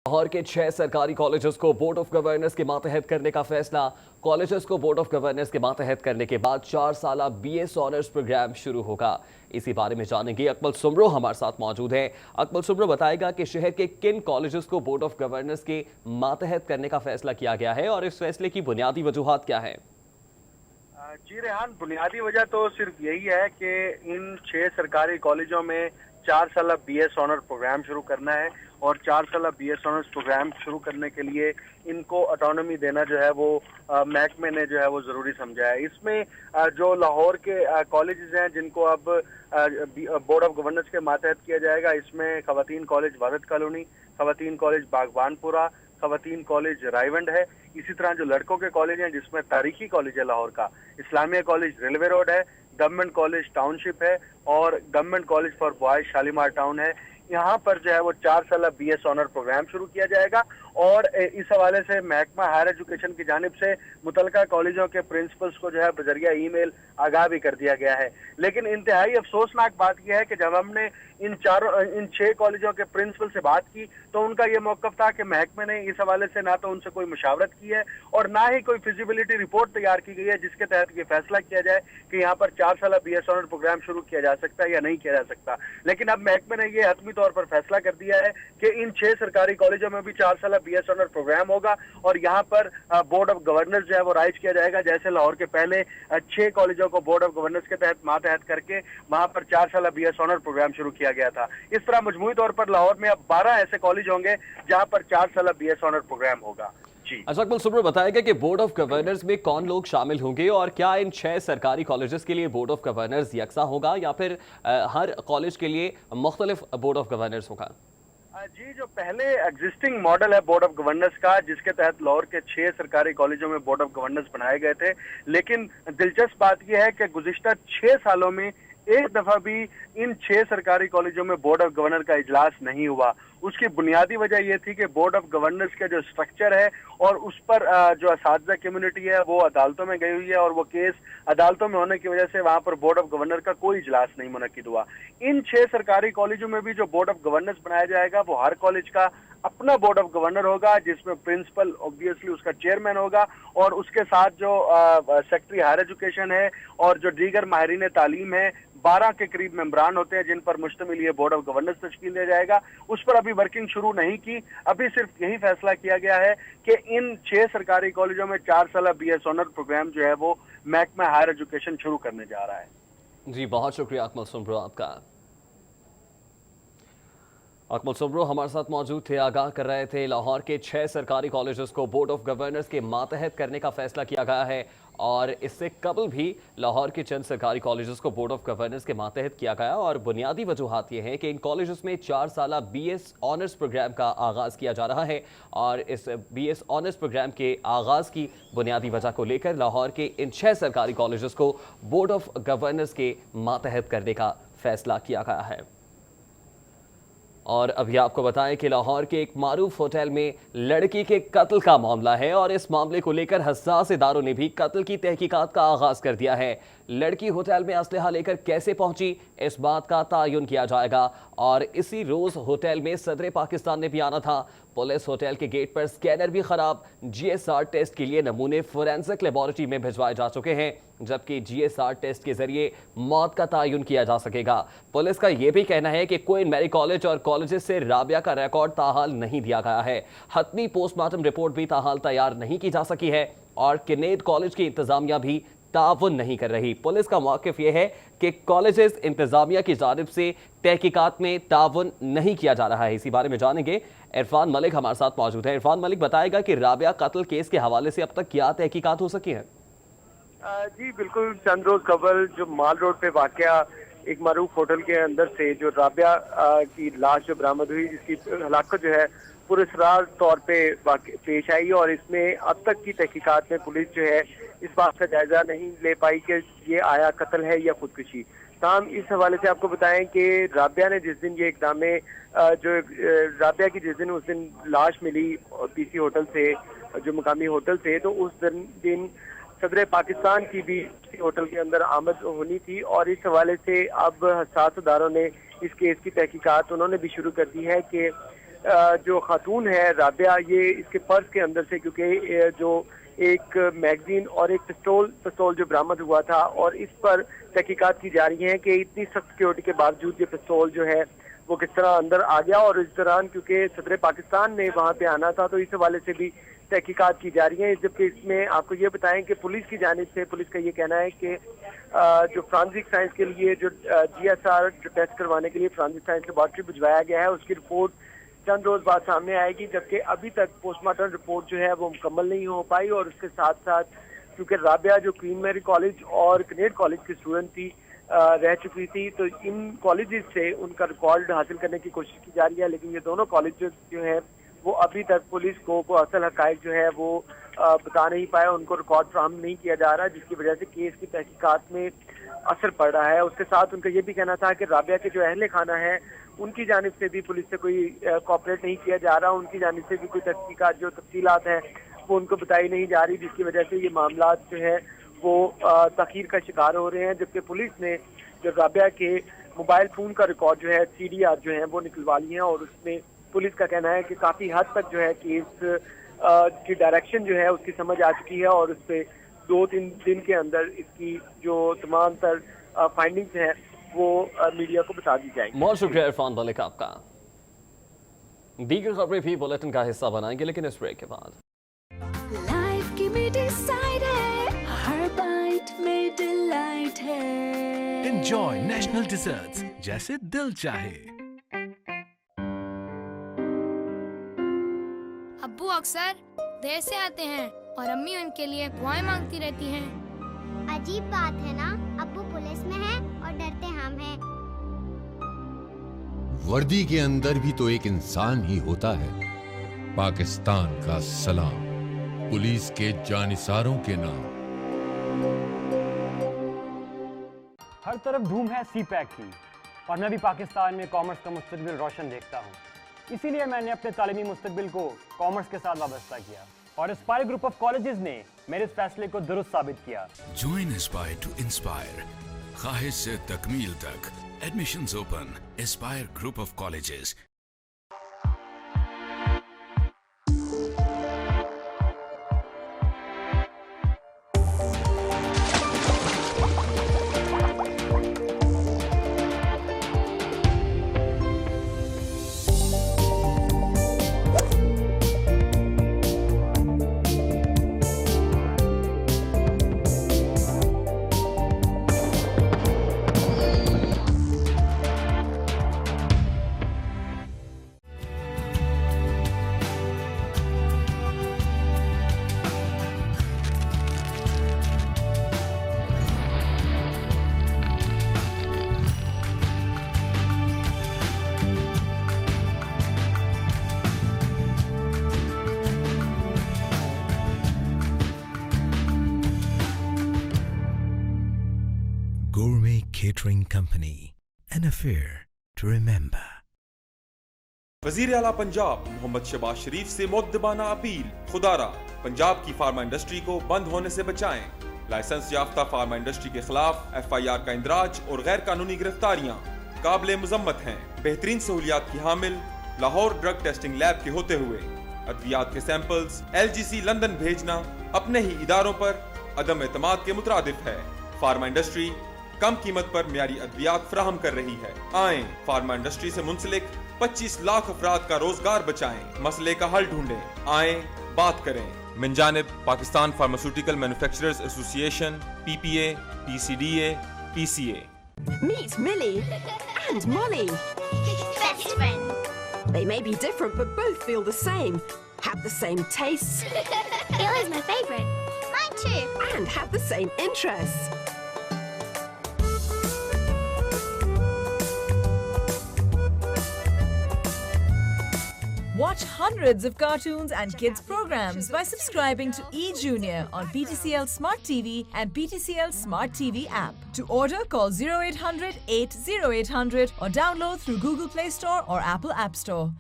लाहौर के 6 सरकारी कॉलेजेस को बोर्ड ऑफ गवर्नर्स के मातहत करने का फैसला। कॉलेजेस को बोर्ड ऑफ गवर्नर्स के मातहत करने के बाद 4 साला BS ऑनर्स प्रोग्राम शुरू होगा। इसी बारे में जानेंगे, अकमल सुमरो हमारे साथ मौजूद हैं। अकमल सुमरो बताएगा कि शहर के किन कॉलेजेस को बोर्ड ऑफ गवर्नर्स के मातहत करने का फैसला किया गया है और इस फैसले की बुनियादी वजूहात क्या है। जी रेहान, बुनियादी वजह तो सिर्फ यही है कि इन 6 सरकारी कॉलेजों में 4 साला BS ऑनर प्रोग्राम शुरू करना है और 4 साला BS ऑनर्स प्रोग्राम शुरू करने के लिए इनको ऑटोनॉमी देना जो है वो महकमे ने जो है वो ज़रूरी समझा है। इसमें जो लाहौर के कॉलेजेस हैं जिनको अब बोर्ड ऑफ गवर्नर्स के मातहत किया जाएगा, इसमें खवातीन कॉलेज वादत कॉलोनी, खवातीन कॉलेज बागबानपुरा, खवातीन कॉलेज रायवंड है। इसी तरह जो लड़कों के कॉलेज हैं जिसमें तारीखी कॉलेज है लाहौर का, इस्लामिया कॉलेज रेलवे रोड है, गवर्नमेंट कॉलेज टाउनशिप है और government college for boys Shalimar town है। यहाँ पर जो है वो 4 साला BS ऑनर प्रोग्राम शुरू किया जाएगा और इस हवाले से महकमा हायर एजुकेशन की जानिब से मुतलका कॉलेजों के प्रिंसिपल्स को जो है बजरिया ईमेल आगाह भी कर दिया गया है। लेकिन इंतहाई अफसोसनाक बात यह है कि जब हमने इन 6 कॉलेजों के प्रिंसिपल से बात की तो उनका ये मौक़िफ़ था कि महकमे ने इस हवाले से ना तो उनसे कोई मुशावरत की है और ना ही कोई फिजिबिलिटी रिपोर्ट तैयार की गई है जिसके तहत ये फैसला किया जाए कि यहाँ पर 4 साला BS ऑनर प्रोग्राम शुरू किया जा सकता है या नहीं किया जा सकता। लेकिन अब महकमे ने ये हतमी तौर पर फैसला कर दिया है कि इन 6 सरकारी कॉलेजों में भी 4 साला BS ऑनर प्रोग्राम होगा और यहाँ पर बोर्ड ऑफ गवर्नर्स जो है वो राइज किया जाएगा। जैसे लाहौर के पहले 6 कॉलेजों को बोर्ड ऑफ गवर्नर्स के तहत मातहत करके वहाँ पर 4 साला BS ऑनर प्रोग्राम शुरू किया गया था। इस तरह मजमूई तौर पर लाहौर में अब 12 ऐसे कॉलेज होंगे जहाँ पर 4 साला BS ऑनर प्रोग्राम होगा। अच्छा, अकमल सुमरो बताएगा कि बोर्ड ऑफ गवर्नर्स में कौन लोग शामिल होंगे और क्या इन 6 सरकारी कॉलेजेस के लिए बोर्ड ऑफ गवर्नर्स यकसा होगा या फिर हर कॉलेज के लिए मुख्तलिफ बोर्ड ऑफ गवर्नर्स होगा। जी, जो पहले एग्जिस्टिंग मॉडल है बोर्ड ऑफ गवर्नर्स का, जिसके तहत लाहौर के 6 सरकारी कॉलेजों में बोर्ड ऑफ गवर्नर्स बनाए गए थे, लेकिन दिलचस्प बात यह है कि गुज़िश्ता 6 सालों में एक दफा भी इन 6 सरकारी कॉलेजों में बोर्ड ऑफ गवर्नर का इजलास नहीं हुआ। उसकी बुनियादी वजह यह थी कि बोर्ड ऑफ गवर्नर्स का जो स्ट्रक्चर है और उस पर जो असातिज़ा कम्युनिटी है वो अदालतों में गई हुई है और वो केस अदालतों में होने की वजह से वहां पर बोर्ड ऑफ गवर्नर का कोई इजलास नहीं मुनक्किद हुआ। इन 6 सरकारी कॉलेजों में भी जो बोर्ड ऑफ गवर्नर्स बनाया जाएगा वो हर कॉलेज का अपना बोर्ड ऑफ गवर्नर होगा, जिसमें प्रिंसिपल ऑब्वियसली उसका चेयरमैन होगा और उसके साथ जो सेक्रेटरी हायर एजुकेशन है और जो दीगर माहिरीन तालीम है, 12 के करीब मेंबरान होते हैं जिन पर मुश्तमिल ये बोर्ड ऑफ गवर्नर्स तश्कील दिया जाएगा। उस पर अभी वर्किंग शुरू नहीं की, अभी सिर्फ यही फैसला किया गया है कि इन 6 सरकारी कॉलेजों में 4 साला BS ऑनर प्रोग्राम जो है वो महकमा हायर एजुकेशन शुरू करने जा रहा है। जी, बहुत शुक्रिया अकमल सुमरो आपका। अकमल सुमरो हमारे साथ मौजूद थे, आगाह कर रहे थे लाहौर के 6 सरकारी कॉलेजेस को बोर्ड ऑफ गवर्नर्स के मातहत करने का फैसला किया गया है और इससे कबल भी लाहौर के चंद सरकारी कॉलेजेस को बोर्ड ऑफ गवर्नर्स के मातहत किया गया और बुनियादी वजूहात ये हैं कि इन कॉलेजेस में 4 साला BS ऑनर्स प्रोग्राम का आगाज़ किया जा रहा है और इस BS ऑनर्स प्रोग्राम के आगाज़ की बुनियादी वजह को लेकर लाहौर के इन 6 सरकारी कॉलेजेस को बोर्ड ऑफ गवर्नर्स के मातहत करने का फैसला किया गया है। और अभी आपको बताएं कि लाहौर के एक मारूफ होटल में लड़की के कत्ल का मामला है और इस मामले को लेकर हसास इदारों ने भी कत्ल की तहकीकात का आगाज कर दिया है। लड़की होटल में असलहा लेकर कैसे पहुंची, इस बात का तयन किया जाएगा और इसी रोज होटल में सदर पाकिस्तान ने भी आना था। पुलिस होटल के गेट पर स्कैनर भी खराब, GSR टेस्ट के लिए नमूने फोरेंसिक लेबोरेटरी में भिजवाए जा चुके हैं, जबकि GSR टेस्ट के जरिए मौत का तयन किया जा सकेगा। पुलिस का यह भी कहना है कि क्वीन मैरी कॉलेज और कॉलेजेस से राबिया का रिकॉर्ड ताहाल नहीं दिया गया है। हतमी पोस्टमार्टम रिपोर्ट भी ताहाल तैयार नहीं की जा सकी है और किनेड कॉलेज की इंतजामिया भी ताउन नहीं कर रही। पुलिस का मौक़िफ़ यह है कि कॉलेजेस इंतजामिया की जानिब से तहकीकात में ताउन नहीं किया जा रहा है। इसी बारे में जानेंगे, इरफान मलिक हमारे साथ मौजूद है। इरफान मलिक बताएगा कि राबिया कत्ल केस के हवाले से अब तक क्या तहकीकात हो सकी है। जी बिल्कुल, चंद रोज कबल जो माल रोड पे वाकया एक मारूफ होटल के अंदर से जो राबिया की लाश जो बरामद हुई, जिसकी हलाकत जो है पुरस्कार तौर पे पेश आई और इसमें अब तक की तहकीकात में पुलिस जो है इस बात का जायजा नहीं ले पाई कि ये आया कत्ल है या खुदकुशी। ताहम इस हवाले से आपको बताएं कि राबिया ने जिस दिन ये इकदाम जो राबिया की जिस दिन उस दिन लाश मिली PC होटल से, जो मुकामी होटल से, तो उस दिन सदर पाकिस्तान की भी होटल के अंदर आमद होनी थी और इस हवाले से अब हसास अदारों ने इस केस की तहकीकात उन्होंने भी शुरू कर दी है कि جو خاتون ہے رابعہ، یہ اس کے پرس کے اندر سے، کیونکہ جو ایک میگزین اور ایک پستول جو برآمد ہوا تھا، اور اس پر تحقیقات کی جا رہی ہیں کہ اتنی سخت سیکورٹی کے باوجود یہ پستول جو ہے وہ کس طرح اندر آ گیا، اور اس دوران کیونکہ صدر پاکستان نے وہاں پہ آنا تھا تو اس حوالے سے بھی تحقیقات کی جا رہی ہیں. جبکہ اس میں آپ کو یہ بتائیں کہ پولیس کی جانب سے پولیس کا یہ کہنا ہے کہ جو فرانسک سائنس کے لیے جو GSR ٹیسٹ کروانے کے لیے فرانسک سائنس لیبارٹری بھجوایا گیا ہے، اس کی رپورٹ چند روز بعد سامنے آئے گی، جبکہ ابھی تک پوسٹ مارٹم رپورٹ جو ہے وہ مکمل نہیں ہو پائی. اور اس کے ساتھ ساتھ کیونکہ رابعہ جو کوئین میری کالج اور کنیڈ کالج کی اسٹوڈنٹ تھی، رہ چکی تھی، تو ان کالجز سے ان کا ریکارڈ حاصل کرنے کی کوشش کی جا رہی ہے، لیکن یہ دونوں کالجز جو ہیں وہ ابھی تک پولیس کو اصل حقائق جو ہے وہ بتا نہیں پائے، ان کو ریکارڈ فراہم نہیں کیا جا رہا، جس کی وجہ سے کیس کی تحقیقات میں اثر پڑ رہا ہے. اس کے ساتھ ان کا یہ بھی کہنا تھا کہ رابعہ کے جو اہل خانہ ہیں ان کی جانب سے بھی پولیس سے کوئی کوآپریٹ نہیں کیا جا رہا، ان کی جانب سے بھی کوئی تحقیقات جو تفصیلات ہیں وہ ان کو بتائی نہیں جا رہی، جس کی وجہ سے یہ معاملات جو ہے وہ تاخیر کا شکار ہو رہے ہیں. جبکہ پولیس نے جو رابعہ کے موبائل فون کا ریکارڈ جو ہے CDR جو ہیں وہ نکلوا لی ہیں، اور اس میں پولیس کا کہنا ہے کہ کافی حد تک جو ہے کیس کی ڈائریکشن جو ہے اس کی سمجھ آ چکی ہے، اور اس پہ 2-3 دن کے اندر اس کی جو تمام تر فائنڈنگز ہیں وہ میڈیا کو بتا دی جائیں گی. بہت شکریہ عرفان ملک آپ کا. دیگر خبریں بھی بلیٹن کا حصہ بنائیں گے، لیکن اس بریک کے بعد. لائف کی میٹھی سائیڈ ہے، ہر بائٹ میں ڈیلائٹ ہے. انجوائے نیشنل ڈیزرٹس جیسے دل چاہے. ابو اکثر دیر سے آتے ہیں اور امی ان کے لیے دعائیں مانگتی رہتی ہیں. عجیب بات ہے نا، ابو پولیس میں ہیں اور ڈرتے ہم ہیں. وردی کے اندر بھی تو ایک انسان ہی ہوتا ہے. پاکستان کا سلام، پولیس کے جانثاروں کے نام. ہر طرف دھوم ہے سی پیک کی، اور میں بھی پاکستان میں کامرس کا مستقبل روشن دیکھتا ہوں. اسی لیے میں نے اپنے تعلیمی مستقبل کو کامرس کے ساتھ وابستہ کیا، اور اسپائر گروپ آف کالجز نے میرے اس فیصلے کو درست ثابت کیا. جوائن اسپائر ٹو انسپائر، خواہش سے تکمیل تک. Admissions open. Aspire group of colleges. Gourmet Catering Company, an affair to remember. وزیر اعلیٰ پنجاب محمد شہباز شریف سے مؤدبانہ اپیل. خدارا پنجاب کی فارما انڈسٹری کو بند ہونے سے بچائیں. لائسنس یافتہ فارما انڈسٹری کے خلاف FIR کا اندراج اور غیر قانونی گرفتاریاں قابل مذمت ہیں. بہترین سہولیات کی حامل لاہور ڈرگ ٹیسٹنگ لیب کے ہوتے ہوئے ادویات کے سیمپلز LGC لندن بھیجنا اپنے ہی اداروں پر عدم اعتماد کے مترادف ہے. فارما انڈسٹری کم قیمت پر معیاری ادویات فراہم کر رہی ہے. آئیں فارما انڈسٹری سے منسلک 25 لاکھ افراد کا روزگار بچائیں. مسئلے کا حل ڈھونڈیں. آئیں بات کریں. من جانب پاکستان فارماسیوٹیکل مینوفیکچررز ایسوسی ایشن PPA, PCDA, PCA. Meet Millie and Molly. Best friend. They may be different but both feel the same, have the same tastes. Eel is my favorite. Mine too. And have the same interests. Watch hundreds of cartoons and kids programs by subscribing to eJunior on PTCL Smart TV and PTCL Smart TV app. To order, call 0800 80800 or download through Google Play Store or Apple App Store.